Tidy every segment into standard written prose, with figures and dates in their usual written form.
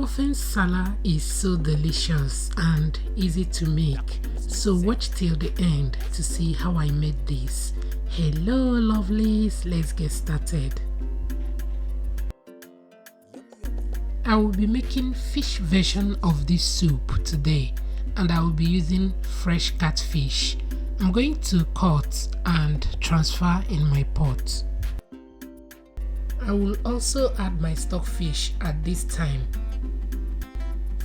Ofe Nsala is so delicious and easy to make, so watch till the end to see how I made this. Hello lovelies, let's get started. I will be making fish version of this soup today, and I will be using fresh catfish. I'm going to cut and transfer in my pot. I will also add my stockfish at this time.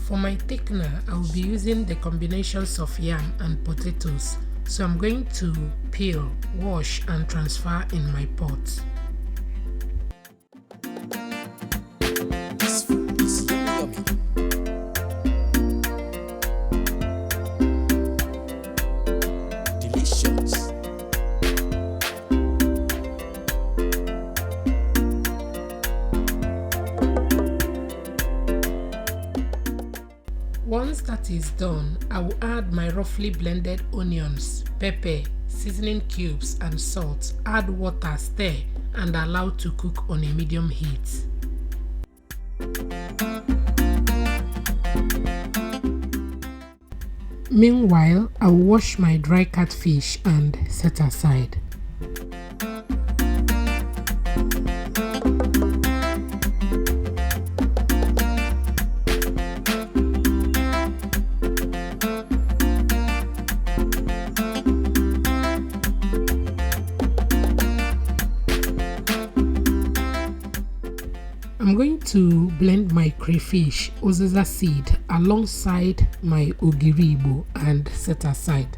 For my thickener, I will be using the combinations of yam and potatoes, so I'm going to peel, wash and transfer in my pot. This food is yummy. Delicious. Once that is done, I will add my roughly blended onions, pepper, seasoning cubes and salt, add water, stir and allow to cook on a medium heat. Meanwhile, I will wash my dry catfish and set aside. I'm going to blend my crayfish Uzo seed alongside my ogiribo and set aside.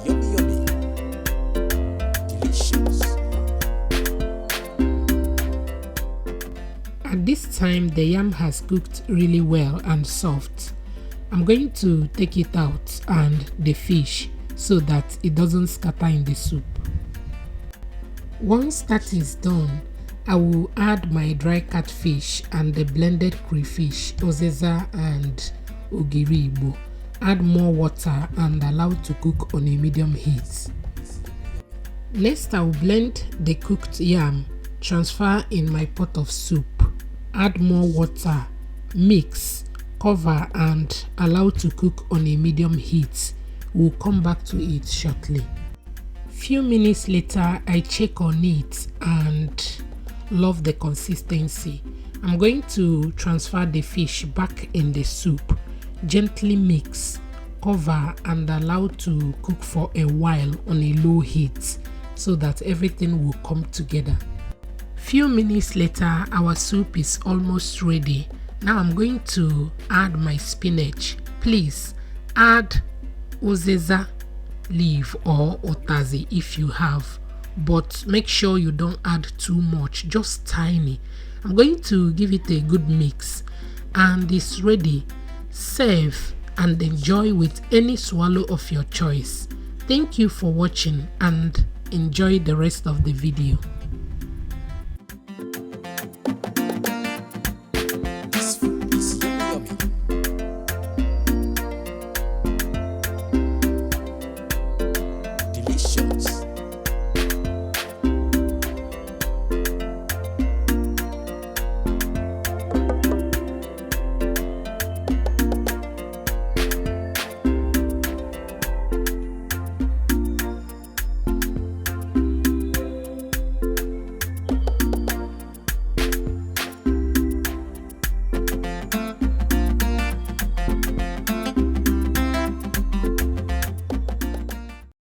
Yummy. Delicious. At this time, the yam has cooked really well and soft. I'm going to take it out and the fish so that it doesn't scatter in the soup. Once that is done, I will add my dry catfish and the blended crayfish, Uzo and ogiribo. Add more water and allow to cook on a medium heat. Next, I will blend the cooked yam, transfer in my pot of soup. Add more water, mix, cover and allow to cook on a medium heat. We'll come back to it shortly. Few minutes later, I check on it and love the consistency. I'm going to transfer the fish back in the soup. Gently mix, cover and allow to cook for a while on a low heat so that everything will come together. Few minutes later, our soup is almost ready. Now I'm going to add my spinach. Please add uziza leaf or otazi if you have, but make sure you don't add too much, just tiny. I'm going to give it a good mix and it's ready. Serve and enjoy with any swallow of your choice. Thank you for watching and enjoy the rest of the video.